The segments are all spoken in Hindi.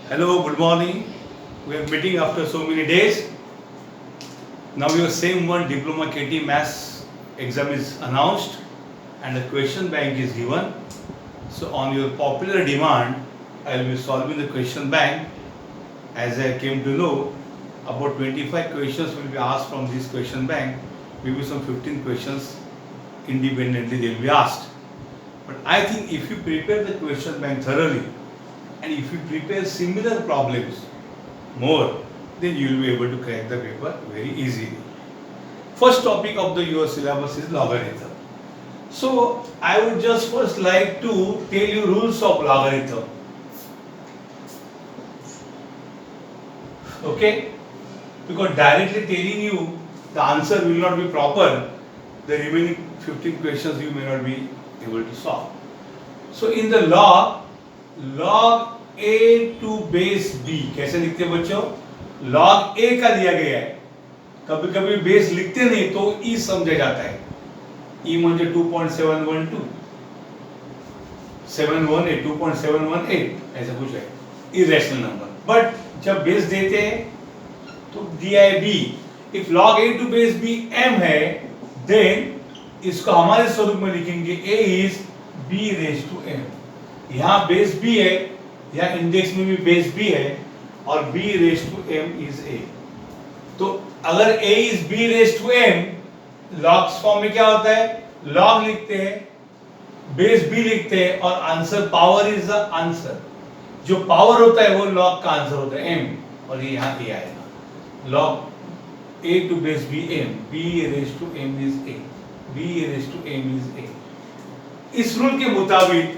Hello, good morning. We are meeting after so many days. Now your same one diploma KT maths exam is announced and the question bank is given. So on your popular demand, I will be solving the question bank. As I came to know, about 25 questions will be asked from this question bank. Maybe some 15 questions independently they will be asked. But I think if you prepare the question bank thoroughly, and if you prepare similar problems more, then you will be able to crack the paper very easily. First topic of your syllabus is logarithm. So I would just first like to tell you rules of logarithm. Okay? Because directly telling you the answer will not be proper, the remaining 15 questions you may not be able to solve. So in the log a to base b कैसे लिखते हैं बच्चों? log a का दिया गया है, कभी कभी बेस लिखते नहीं तो e समझा जाता है. e म्हणजे 2.712 718 2.718 ऐसा कुछ है, इरेशनल नंबर. बट जब बेस देते हैं तो दिया है b. If log a to base b m है, देन इसको हमारे स्वरूप में लिखेंगे a is b raised to m. यहाँ बेस b है, यहाँ इंडेक्स में भी बेस b है और b raised to m is a. तो अगर a is b raised to m, logs form में क्या होता है? लॉग लिखते हैं, बेस b लिखते हैं और answer power is the answer. जो पावर होता है वो लॉग का आंसर होता है m, और ये यहाँ a आएगा. Log a to base b m, b raised to m is a, b raised to m is a. इस रूल के मुताबिक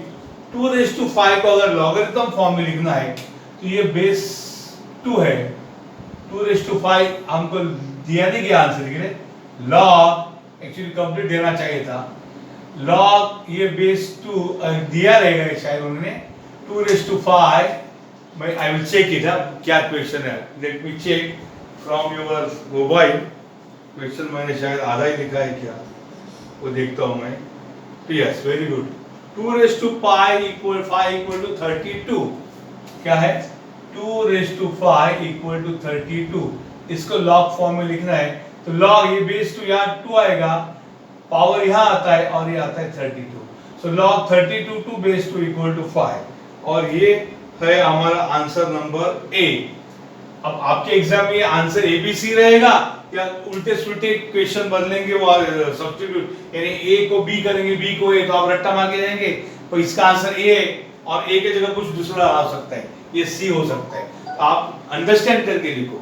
2⁵ को अगर लॉगरिथम फॉर्म में लिखना है तो ये बेस 2 है. 2⁵ हमको दिया नहीं गया आंसर के लिए, लॉग एक्चुअली कंप्लीट देना चाहिए था. लॉग ये बेस 2 दिया रहेगा शायद उन्होंने 2⁵. मैं आई विल चेक इट. क्या क्वेश्चन है, let me check from your mobile. Question मैंने शायद आधा ही लिखा है क्या, वो देखता हूँ मैं. Yes, very good. 2⁵ equal 5 equal to 32. क्या है? 2⁵ इक्वल टू 32. इसको लॉग फॉर्म में लिखना है तो लॉग ये बेस 2 यहाँ 2 आएगा, पावर यहाँ आता है और ये आता है 32. So log 32 to base 2 equal to 5, और ये है हमारा आंसर नंबर ए. अब आपके एग्जाम में आंसर एबीसी रहेगा या उल्टे सुल्टे क्वेश्चन बदलेंगे वो सब्स्टिट्यूट, यानी ए को बी करेंगे, बी को ए, तो आप रट्टा मार के जाएंगे तो इसका आंसर ए है और ए के जगह कुछ दूसरा आ सकता है, ये सी हो सकता है. तो आप अंडरस्टैंड करके लिखो.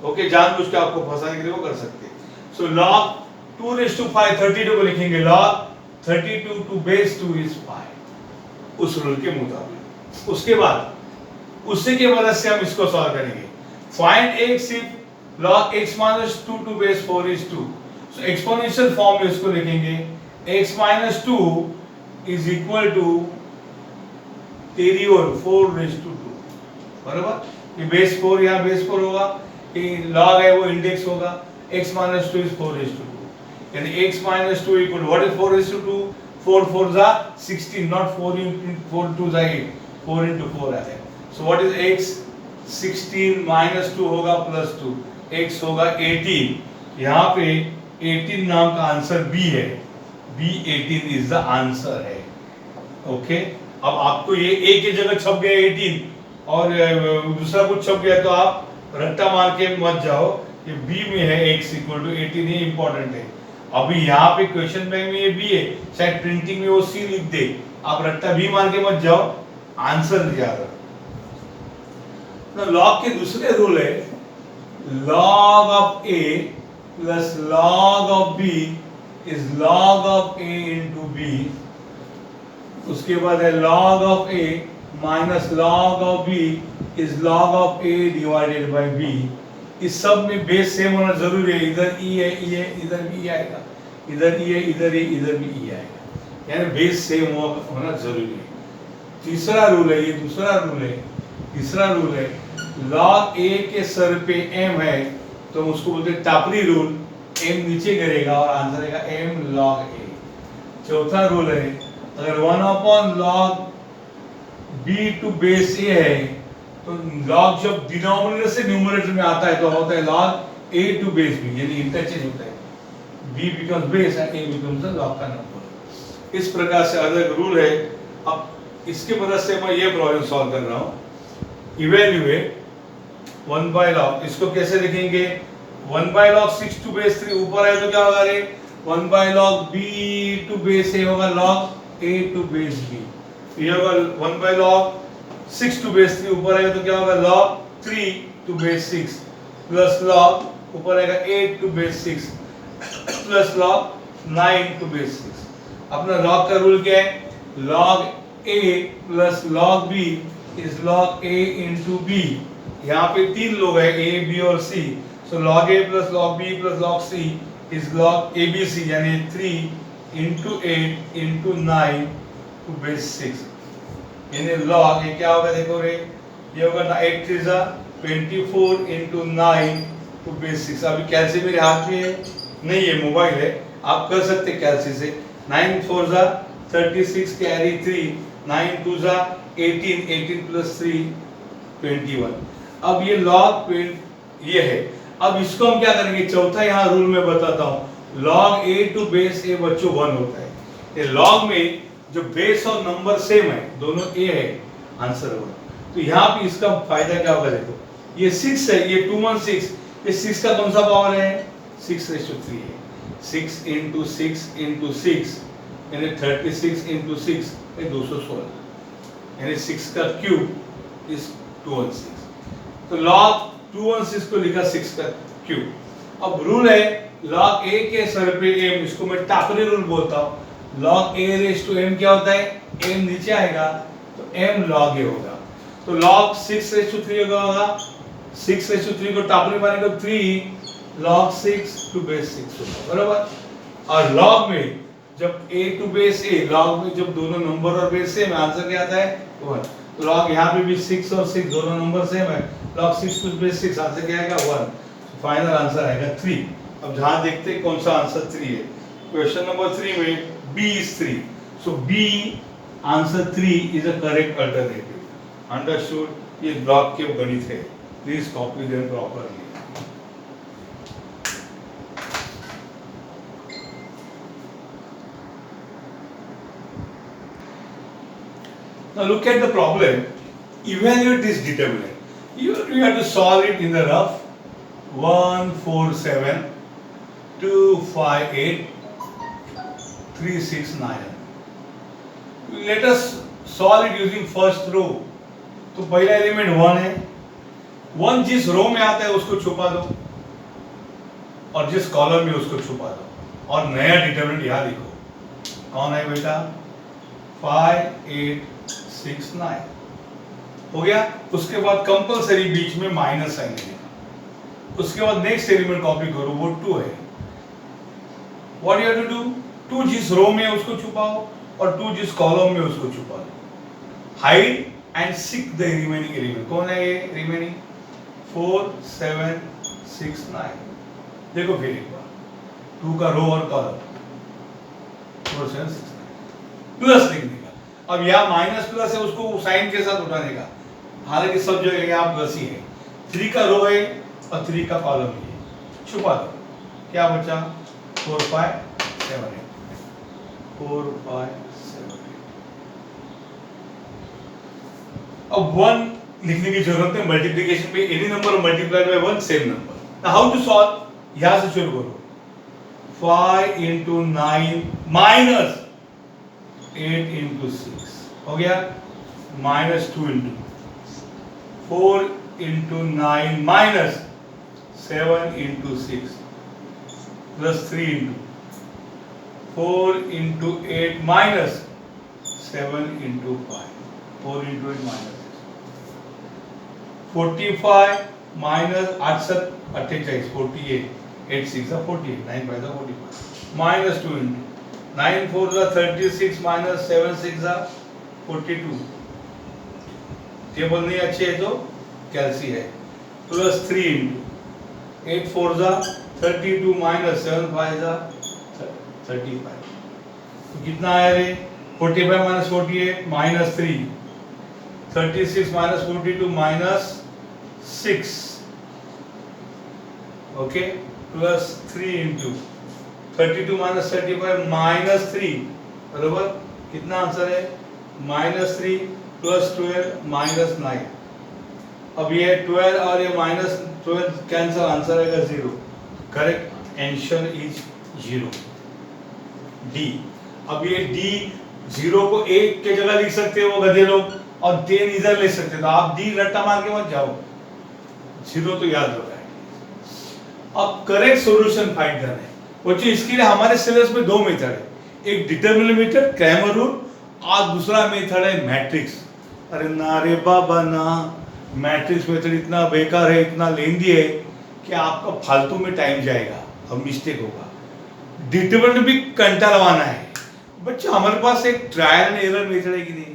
ओके, जानबूझ के आपको फंसाने के लिए वो कर सकते हैं. सो लॉग 2⁵ 32 को लिखेंगे, लॉग 32 टू बेस 2 इज 5 उस रूल के मुताबिक. उसके बाद उसी के मदद से हम इसको सॉल्व करेंगे. Find x if log x minus 2 to base 4 is 2. So exponential form में इसको लिखेंगे, x minus 2 is equal to तेरी ओर 4⁵2. बराबर, ये बेस 4 यहाँ बेस 4 होगा, ये log है वो इंडेक्स होगा. x minus 2 is 4⁵2, यानी x minus 2 equal to what is 4⁵2? 4 4 जा 16, not 4 into 4 2 जा 8, 4 into 4 आता है. So what is x? 16 minus 2 होगा प्लस 2, x होगा 18. यहाँ पे 18 नाम का आंसर b है, b 18 इज द आंसर है. ओके, अब आपको ये a की जगह छप गया 18 और दूसरा कुछ छप गया तो आप रट्टा मार के मत जाओ. ये b में है x इक्वल टू 18, ये इंपॉर्टेंट है. अभी यहाँ पे क्वेश्चन बैंक में ये b है, शायद प्रिंटिंग में वो c लिख दे, आप रट्टा b मार के मत जाओ, आंसर याद. लॉग के दूसरे रूल है, log of a plus log of b is log of a into b. उसके बाद है log of a minus log of b is log of a divided by b. इस सब में बेस सेम होना जरूरी है. इधर e है, इधर भी आएगा, इधर e है, इधर भी e आएगा, यानी बेस सेम होना जरूरी है. तीसरा रूल है, ये दूसरा रूल है. तीसरा रूल है, log a के सर पे m है तो उसको बोलते हैं टापरी रूल. m नीचे गिरेगा और आंसर आएगा m log a. चौथा रूल है, अगर 1/log b to base a है तो log जब डिनोमिनेटर से न्यूमरेटर में आता है तो होता है log a to base b, यानी इंटरचेंज होता है, b becomes base and a becomes the log का नंबर। इस प्रकार से अलग रूल है। अब इसके मदद से मैं ये प्रॉब्लम सॉल्व कर रहा हूँ। इवेल्युएट 1 by log, इसको कैसे लिखेंगे? 1 by log 6 to base 3 ऊपर है तो क्या होगा रे? 1 by log b to base a होगा log a to base b। ये होगा 1 by log 6 to base 3 ऊपर आएगा तो क्या होगा? log 3 to base 6 plus log ऊपर आएगा 8 to base 6 plus log 9 to base 6। अपना log का रूल क्या है? log a plus log b is log a into b। यहाँ पे तीन लोग हैं a, b और c, so log a plus log b plus log c is log abc, यानी 3 into 8 into 9 to base 6, यानी log ये क्या होगा देखो रे, ये होगा 8 3 जा 24 into 9 to base 6। अभी कैलसी मेरे हाथ में है नहीं, ये मोबाइल है, आप कर सकते कैलसी से। 9 4 जा 36 कैरी 3, 9 2 जा 18, 18 plus 3 21। अब ये log ये है। अब इसको हम क्या करेंगे? चौथा यहाँ रूल में बताता हूँ। log a to base a बच्चों 1 होता है। ये log में जो बेस और नंबर सेम है, दोनों a है, आंसर 1। तो यहाँ पे इसका फायदा क्या होगा देखो, ये 6 है, ये 216, ये 6 का कौन सा पावर है? 6/3 है। 6 into 6 into 6 यानी 36 into 6 ये 216, यानी 6 का क्यूब इज 216। तो log 216 को लिखा 6 का क्यूब। अब रूल है log a के सर पे m, इसको मैं टाकरे रूल बोलता हूँ। log a raise to m क्या होता है? m नीचे आएगा तो m log a होगा। तो log 6/3 होगा, 6/3 को टाकरे मारेंगे तो 3 log 6 to base 6 होगा, बराबर। और log में जब a to base a, log में जब दोनों नंबर और बेस सेम, आंसर क्या आता है? 1। log यहाँ पे भी 6 और 6 दोनों नंबर सेम है, log 6 to base 6, आंसर क्या आएगा? 1। फाइनल आंसर आएगा 3। अब जहाँ देखते हैं कौन सा आंसर 3 है। क्वेश्चन नंबर 3 में B is 3, so B answer 3 is a correct alternative। Understood? ये ब्लॉक के गणित है, please copy them properly. Now look at the problem. Evaluate this determinant. You have to solve it in the rough. 1 4 7 2 5 8 3 6 9। Let us solve it using first row. तो पहला एलिमेंट 1 है। 1 जिस रो में आता है उसको छुपा दो और जिस कॉलम में उसको छुपा दो, और नया डिटरमिनेंट यहाँ लिखो। कौन है बेटा? 5 8 6 9 हो गया। उसके बाद कंपलसरी बीच में माइनस साइन लिखा। उसके बाद नेक्स्ट एलिमेंट कॉपी करो, वो 2 है। What you have to do? 2 जिस रो में है उसको छुपाओ और 2 जिस कॉलम में उसको छुपा दो। Hide and seek the remaining element. कौन है ये रिमेनिंग? 4 7 6 9। देखो फिर एक बार 2 का रो और कॉलम 4 7 6 9 प्लस लिखने का। अब यहाँ माइनस प्लस है, उसको साइन के साथ उठाने का, हालांकि सब जगह यहाँ प्लस ही है। 3 का रो है और 3 का कॉलम है, छुपा दो। क्या बचा? 4 5 7 8 4 5 7 8। अब 1 लिखने की जरूरत है मल्टीप्लिकेशन पे। Any number multiplied by 1 same number. How to solve? यहां से शुरू करो। 5 into 9 माइनस 8 into 6 हो गया, minus 2 into 4 into 9 minus 7 into 6 plus 3 into 4 into 8 minus 7 into 5 4 into 8 minus 45 minus 8 7 48 48 8 6 48 9 5 45 minus 2 into 9 4 36 minus 7 6 42। Table नहीं अच्छी है तो कैलसी है। Plus 3 into 8 4 32 minus 7 5 35। तो कितना आया रे? 45 minus 48 minus 3 36 minus 42 minus 6, okay, plus 3 into 32 minus 35 minus 3, बराबर कितना आंसर है? Minus 3 plus 12 minus 9। अब ये 12 और ये माइनस 12 कैंसिल, आंसर आएगा 0। Correct answer is 0, D. अब ये डी 0 को 1 के जगह लिख सकते हो गधे लोग, और 10 इधर ले सकते, तो आप डी रट्टा मार के मत जाओ, 0 तो याद रखा है। अब करेक्ट सॉल्यूशन फाइंड करना है बच्चों। इसके लिए हमारे सिलेबस में 2 मेथड है, एक डिटरमिनेंट मेथड क्रैमर रूल, और दूसरा मेथड है मैट्रिक्स। अरे ना रे बाबा ना, मैट्रिक्स मेथड इतना बेकार है, इतना लेंदी है कि आपका फालतू में टाइम जाएगा और मिस्टेक होगा। डिटरमिनेंट भी घंटा लगाना है बच्चों। हमारे पास एक ट्रायल एंड एरर मेथड है कि नहीं?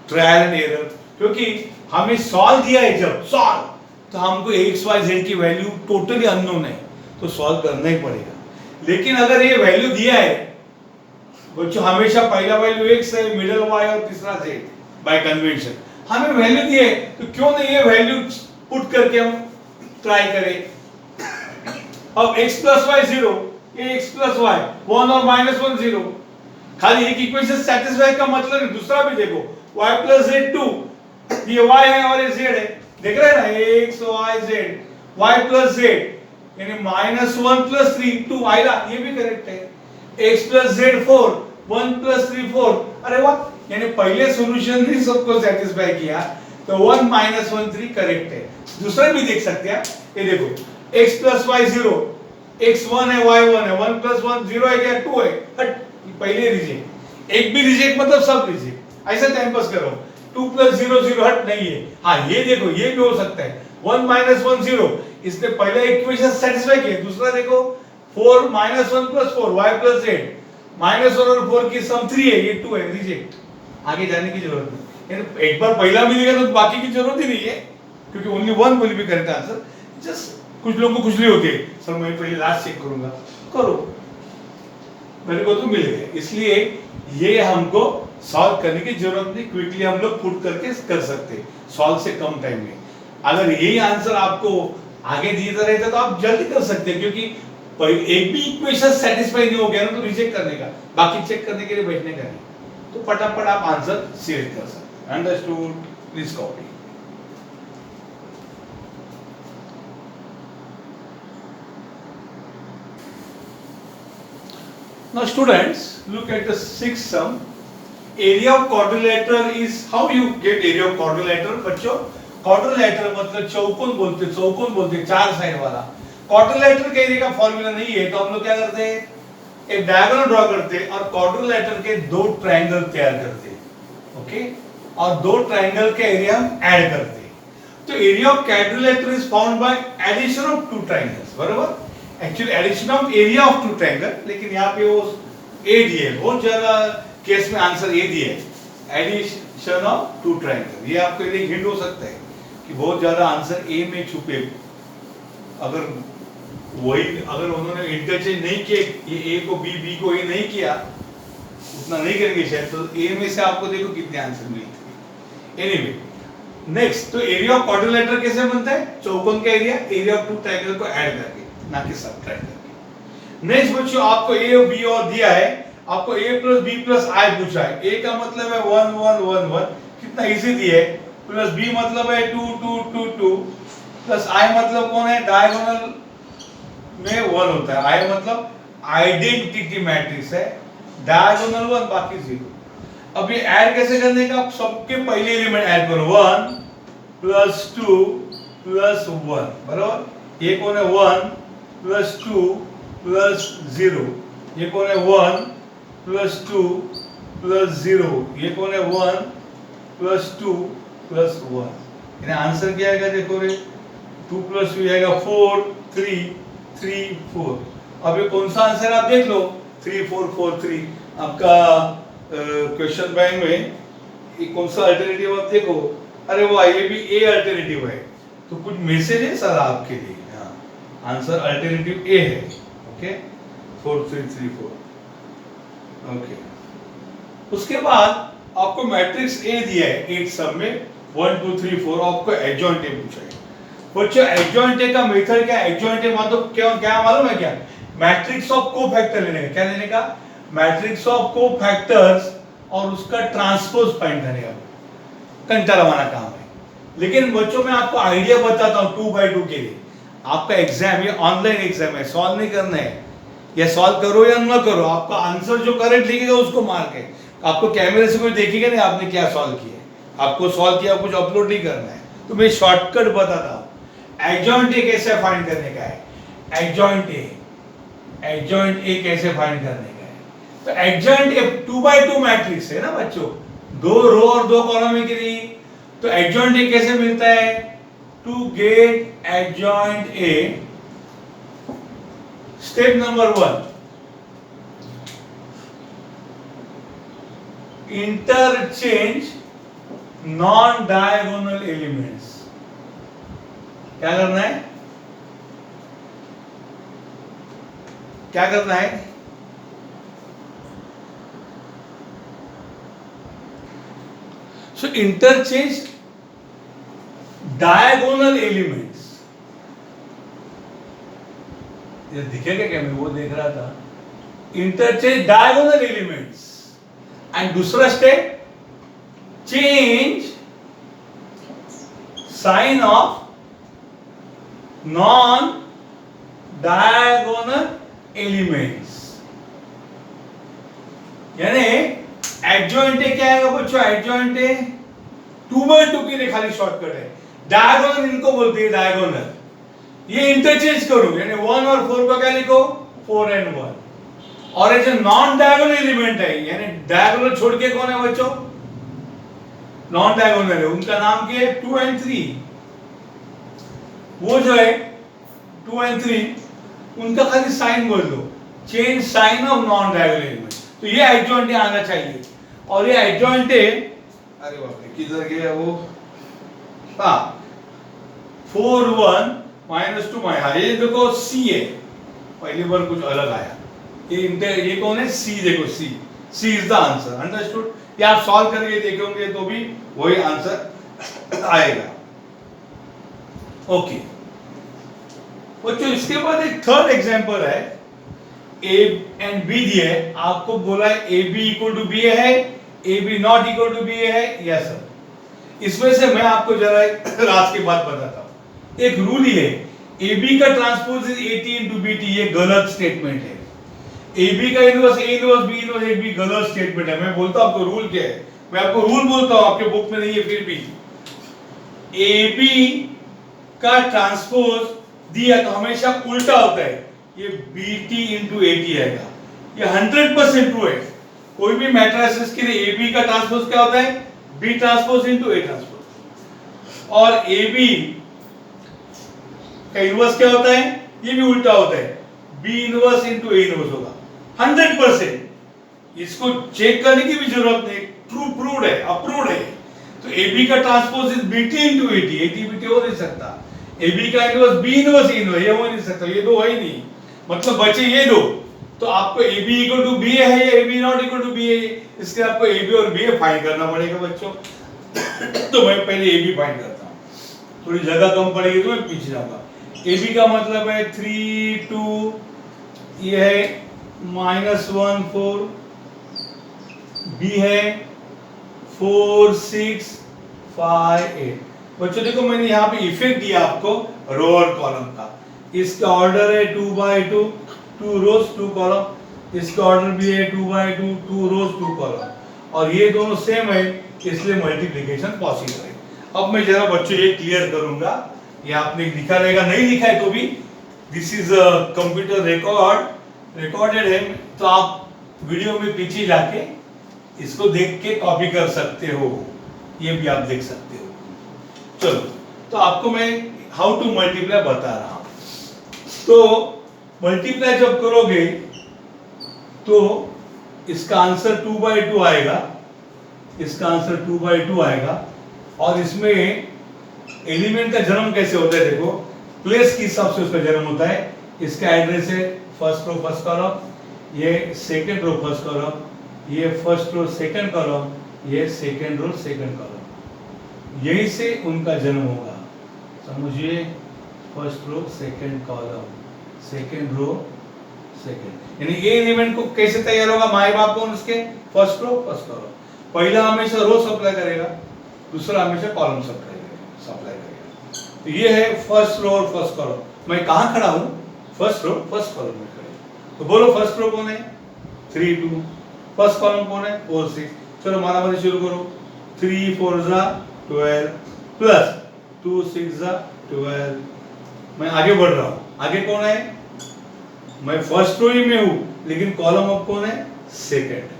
ट्रायल एंड एरर, क्योंकि हमें सॉल्व दिया है, जब सॉल्व तो हमको एक्स वाई जेड की वैल्यू टोटली अननोन है, तो सॉल्व करना ही पड़ेगा। लेकिन अगर ये वैल्यू दिया है बच्चों, हमेशा पहला वैल्यू एक्स है, मिडिल वाई और तीसरा जेड बाय कन्वेंशन, हमें वैल्यू दी है, तो क्यों नहीं ये वैल्यू पुट करके हम ट्राई करें। अब x प्लस वाई 0, ये x प्लस वाई 1 और माइनस 1 0, खाली एक इक्वेशन सेटिस्फाई का मतलब है, दूसरा भी देखो y प्लस z 2, ये y है और ये z है, देख रहे हैं ना, x y z, y plus z यानी माइनस 1 प्लस 3 2 आएगा, ये भी करेक्ट है। x प्लस z 4, 1 प्लस 3 4, अरे वाह, यानी पहले सॉल्यूशन ने सबको सेटिस्फाई किया, तो 1 माइनस 1 3 करेक्ट है। दूसरा भी देख सकते हैं, ये देखो x प्लस y 0, x 1 है y 1 है, 1 प्लस 1 0 है क्या 2 है, हट पहले रिजेक्ट, एक भी रिजेक्ट मतलब सब रिजेक्ट, ऐसा टाइम पास करो। 2 प्लस 0 0 हट नहीं है। हाँ ये देखो, ये भी हो सकता है 1 माइनस 1 0, इसने पहले इक्वेशन सेटिस्फाई किया। दूसरा देखो 4 minus 1 plus 4 y plus z, minus 1 और 4 की सम 3 है, ये 2 है, रिजेक्ट, आगे जाने की जरूरत नहीं। एक बार पहला मिलेगा तो बाकी की जरूरत ही नहीं है, क्योंकि only one will be correct answer. Just कुछ लोगों को खुजली होती है, सर मैं पहले लास्ट चेक करूंगा, करो, मेरे को तो मिल गए। इसलिए ये हमको सॉल्व करने की जरूरत नहीं, क्विकली हम लोग पुट करके कर सकते सॉल्व से कम टाइम में। अगर यही आंसर आपको आगे दिया रहता तो आप जल्दी कर सकते हैं, क्योंकि एक भी इक्वेशन सेटिस्फाई नहीं हो गया ना तो रिजेक्ट करने का, बाकी चेक करने के लिए बैठने का नहीं, तो फटाफट आप आंसर सिलेक्ट कर सकते हैं। Understood? Please copy. Now students, look at the sixth sum. Area of quadrilateral is, how you get area of quadrilateral बच्चों? क्वाड्रिलेटरल मतलब चौकोन बोलते, चार साइड वाला। क्वाड्रिलेटरल के एरिया का फॉर्मूला नहीं है, तो हम लोग क्या करते हैं, एक डायगोनल ड्रॉ करते और क्वाड्रिलेटरल के 2 ट्रायंगल तैयार करते, ओके, और 2 ट्रायंगल के एरिया हम ऐड करते। तो area of quadrilateral is found by addition of 2 triangles, बराबर। Actually addition of area of 2 triangle, लेकिन यहाँ पे वो ए दिए, बहुत ज्यादा केस में आंसर ए दिए, एडिशन ऑफ 2 ट्रायंगल। ये आपको एक हिंट हो सकता है कि बहुत ज्यादा आंसर ए में छुपे, अगर उन्होंने इंटरचेंज नहीं किए, ये ए को बी को ए नहीं किया, उतना नहीं करेंगे शायद, तो ए में से आपको देखो कितने आंसर मिलते हैं। एनीवे, नेक्स्ट, तो एरिया ऑफ क्वाड्रिलेटरल कैसे बनता है? चौकोन का एरिया ऑफ 2 ट्रायंगल को ऐड करके, ना कि सबट्रैक्ट करके। नेक्स्ट बच्चों, आपको ए और बी और दिया है, आपको a प्लस बी प्लस आई पूछा है। a का मतलब है 1 1 1 1, कितना इजी दिया है, प्लस b मतलब है 2 2 2 2, प्लस i मतलब कौन है, डायगोनल में 1 होता है, i मतलब आइडेंटिटी मैट्रिक्स है, डायगोनल 1 बाकी 0। अब ये ऐड कैसे करने का, सबके पहले एलिमेंट ऐड करो, 1 प्लस 2 प्लस 1, बराबर। ये कौन है, 1 प्लस 2 प्लस 0, ये कौन है, 1 प्लस 2 प्लस 0, ये कौन है, 1 प्लस 2 प्लस 1। यानी आंसर क्या आएगा, देखो रे, 2 प्लस 2 आएगा 4 3 3 4। अब ये कौन सा आंसर आप देख लो, 3 4 4 3। आपका क्वेश्चन बैंक में ये कौन सा अल्टरनेटिव आप देखो, अरे वाह, ये भी ए अल्टरनेटिव है, तो कुछ मैसेज है सर आपके लिए। हाँ, आंसर अल्टरनेटिव ए है, ओके, 4 3 3 4, ओके। उसके बाद आपको मैट्रिक्स ए दिया है 8 सब में, 1 2 3 4 आपको एडजॉइंट ए पूछा है बच्चों। एडजॉइंट ए का मेथड क्या है? एडजॉइंट ए मतलब क्या क्या मालूम है क्या? मैट्रिक्स ऑफ कोफैक्टर लेने का। क्या लेने का? मैट्रिक्स ऑफ कोफैक्टर्स और उसका ट्रांसपोज फाइंड करने का घंटा लगाना काम है। लेकिन बच्चों मैं आपको आइडिया बताता हूँ 2/2 के लिए। आपका एग्जाम ये ऑनलाइन एग्जाम है, सॉल्व नहीं करना है, या सॉल्व करो या ना करो, आपका आंसर जो करेक्ट लिखेगा उसको मार्क है। आपको कैमरे से कोई देखेगा नहीं आपने क्या सॉल्व किया है, आपको सॉल्व किया कुछ अपलोड नहीं करना है। तो मैं शॉर्टकट बताता हूँ। एडजॉइंट ए कैसे फाइंड करने का है? एडजॉइंट ए कैसे फाइंड करने का है? तो एडजॉइंट ए 2/2 मैट्रिक्स है ना बच्चों, 2 रो और 2 कॉलम के लिए। तो एडजॉइंट ए कैसे मिलता है? To get adjoint A, step number 1, interchange non diagonal elements. क्या करना है? क्या करना है? So interchange diagonal elements. ये दिखेगा क्या? मैं वो देख रहा था। इंटरचेंज डायगोनल एलिमेंट्स एंड दूसरा step change sign of non diagonal elements. यानी एडजॉइंट ए क्या आएगा बच्चों? एडजॉइंट ए 2/2 के लिए खाली शॉर्टकट है। डायगोनल इनको बोलते हैं डायगोनल। ये इंटरचेंज करो, यानी 1 और 4 को क्या लिखो? 4 and 1। और ये जो नॉन डायगोनल एलिमेंट है, यानी डायगोनल छोड़ के कौन है बच्चों? नॉन डायगोनल है, उनका नाम क्या है? 2 and 3। वो जो है 2 and 3 उनका खाली साइन बोल दो, change sign of non diagonal element. तो ये एडजॉइंट ए आना चाहिए। और ये एडजॉइंट ए, अरे बाप रे किधर गया वो? हाँ 4 1 -2 हाँ ये देखो सी है, पहली बार कुछ अलग आया। ये कौन है? सी। देखो सी इज द आंसर। अंडरस्टूड? ये आप सॉल्व करके देखोगे तो भी वही आंसर आएगा। ओके बच्चों, इसके बाद एक थर्ड एग्जांपल है। ए एंड बी दिए, आपको बोला है A B equal to B है, A B not equal to B है। Yes sir. इसमें से मैं आपको जरा एक राज की बात बताता हूं। एक रूल ही है, ए बी का ट्रांसपोज इज 80 into BT। ये गलत स्टेटमेंट है। ए बी का inverse A inverse B inverse A B गलत स्टेटमेंट है। मैं बोलता हूं आपको रूल क्या है, मैं आपको रूल बोलता हूं, आपके बुक में नहीं है फिर भी। ए बी का ट्रांसपोज दिया तो हमेशा उल्टा होता है, ये BT into AT आएगा। ये 100% ट्रू है। कोई भी मैट्रिसेस के लिए AB का ट्रांसपोज क्या होता है? B transpose into A transpose. और AB का इनवर्स क्या होता है? ये भी उल्टा होता है, B inverse into A inverse होगा। 100%। इसको चेक करने की भी जरूरत नहीं, ट्रू प्रूव्ड है, अप्रूव्ड है। तो AB का transpose is BT into AT। AT BT हो नहीं सकता। AB का इनवर्स B इनवर्स इनवर्स ये हो नहीं सकता, ये दो है ही नहीं। मतलब बचे ये दो। तो आपको AB इक्वल टू बी है या AB not equal to B है, इसके आपको AB और BA फाइंड करना पड़ेगा बच्चों। तो मैं पहले AB फाइंड करता हूं, थोड़ी जगह कम पड़ेगी तो मैं पीछे जाऊंगा। AB का मतलब है 3 2, ये है -1 4, B है 4 6 5 8। बच्चों देखो मैंने यहाँ पे इफेक्ट दिया आपको रो और कॉलम का। इसका ऑर्डर है 2/2, 2 रोज 2 कॉलम। इसका ऑर्डर भी है 2/2, 2 रोज 2 कॉलम। और ये दोनों सेम है इसलिए मल्टीप्लिकेशन पॉसिबल है। अब मैं जरा बच्चों ये क्लियर करूंगा, ये आपने लिखा रहेगा, नहीं लिखा है तो भी this is a computer recorded है, तो आप वीडियो में पीछे जाके इसको देख के कॉपी कर सकते हो, ये भी आप देख सकते हो। चलो तो आपको मैं हाउ टू मल्टीप्लाई बता रहा हूं। तो मल्टीप्लाई जब करोगे तो इसका आंसर 2/2 आएगा, इसका आंसर 2/2 आएगा। और इसमें एलिमेंट का जन्म कैसे होता है? देखो प्लेस के हिसाब से उसका जन्म होता है। इसका एड्रेस है फर्स्ट रो फर्स्ट कॉलम, ये सेकंड रो फर्स्ट कॉलम, ये फर्स्ट रो सेकंड कॉलम, ये सेकंड रो सेकंड कॉलम। यहीं से उनका जन्म होगा। समझिए, first row second column, second row second, यानी ये एलिमेंट को कैसे तैयार होगा, माए बाप कौन उसके, फर्स्ट रो फर्स्ट कॉलम। पहला हमेशा रो सप्लाई करेगा, दूसरा हमेशा कॉलम सप्लाई करेगा। तो ये है फर्स्ट रो और फर्स्ट कॉलम। मैं कहाँ खड़ा हूँ, फर्स्ट रो फर्स्ट कॉलम में खड़े। तो बोलो फर्स्ट रो कौन है, 3 2, फर्स्ट कॉलम कौन है, 4 6। चलो माना मानी शुरू करो, 3 4 12 प्लस 2 6 12। मैं आगे बढ़ रहा हूँ, आगे कौन है, मैं फर्स्ट रो ही में हूँ, लेकिन कॉलम अब कौन है, सेकंड।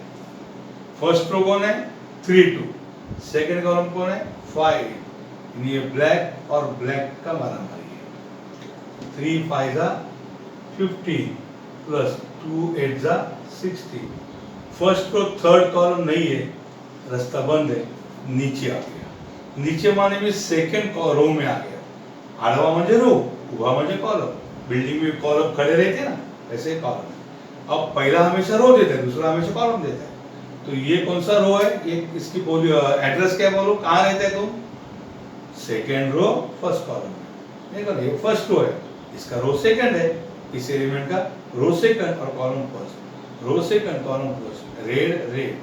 फर्स्ट रो कौन है, 3 2, सेकंड कॉलम कौन है, 5। ये ब्लैक और ब्लैक का मारामारी है। 3 5 15 plus 2 8 16। First row third column नहीं है, रास्ता बंद है, नीचे आ गया। नीचे माने भी सेकंड रो में आ गया। आडवा म्हणजे रो, उभा म्हणजे कॉलम। बिल्डिंग में कॉलम खड़े रहते हैं ना, ऐसे कॉलम। अब पहला हमेशा रो देता है, दूसरा हमेशा कॉलम देता है। तो ये कौन सा रो है, ये इसकी एड्रेस क्या बोलो, कहाँ रहता है तुम, सेकेंड रो फर्स्ट कॉलम। देखो ये फर्स्ट रो है, इसका रो सेकंड है, इस एलिमेंट का रो सेकंड और column first, row second column first. Red red,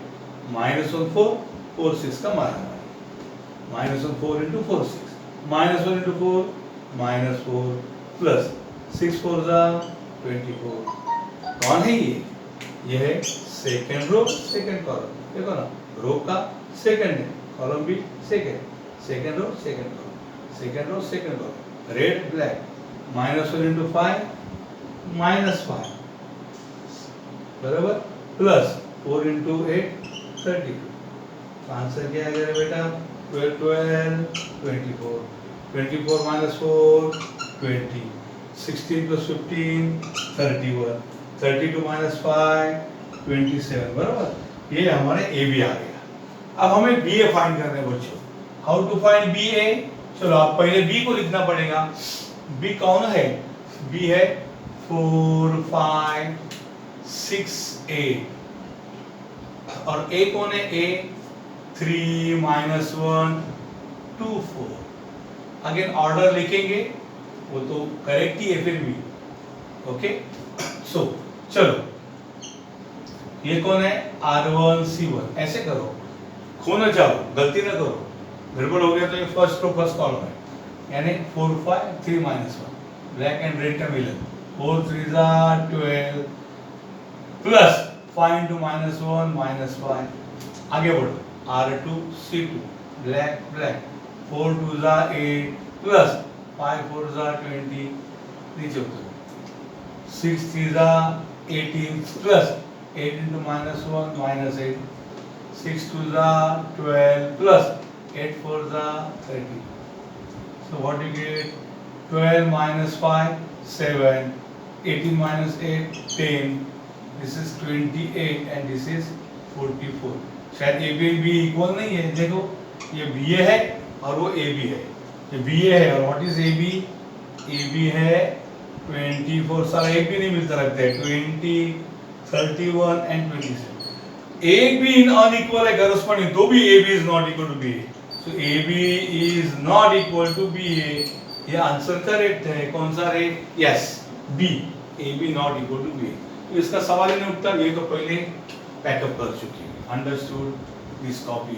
-1 4 4 6 का मारा, -1 4 इंटू 4 6, -1 इंटू 4 -4 प्लस 6 4 24। कौन है ये है सेकेंड रो सेकेंड कॉलम। देखो ना, रो का सेकेंड है, कॉलम भी second, second row second column, second row second column. Red black, -1 into 5 -5 बराबर, प्लस 4 इंटू 8 32। आंसर क्या आ गया बेटा, 12 12 24, 24 - 4 20, 16 + 15 31, 32 - 5 27 बराबर। ये हमारे ए बी आ गया। अब हमें बी ए फाइंड करना है बच्चों। हाउ टू फाइंड बी ए, चलो आप पहले बी को लिखना पड़ेगा। बी कौन है, बी है 4 5 6 8 और ए कौन है, ए 3 -1 2 4। अगेन ऑर्डर लिखेंगे, वो तो करेक्ट ही है फिर भी। ओके, सो चलो ये कौन है, R1 C1। ऐसे करो, खो न जाओ, गलती न करो, गड़बड़ हो गया तो ये फर्स्ट रो फर्स्ट कॉलम है, यानी 4 5 3 -1, ब्लैक एंड रेड का मिलन, 4 3 12 प्लस 5 इंटू -1 -5। आगे बढ़ो, R2 C2, black black, 4 2 8 plus 5 4 20। नीचे उतरो, 6 3 18 plus 8 into -1 -8, 6 2 12 plus 8 4 30. So what do you get? 12 minus 5 7, 18 minus 8 10. This is 28 and this is 44. शायद ए बी बी इक्वल नहीं है। देखो ये बी ए है और वो ए बी है, ये बी ए है और what is A B, A B है 24। सारा एक भी नहीं मिलता लगता है, 20 31 and 27। एक भी अनइक्वल है करस्पॉन्डिंग, तो भी A B is not equal to B A. So A B is not equal to B A. ये आंसर करेक्ट है। कौन सा है, yes B, A B not equal to B A. तो इसका सवाल ही नहीं उठता, ये तो पहले पैकअप कर चुकी है। Understood, this copy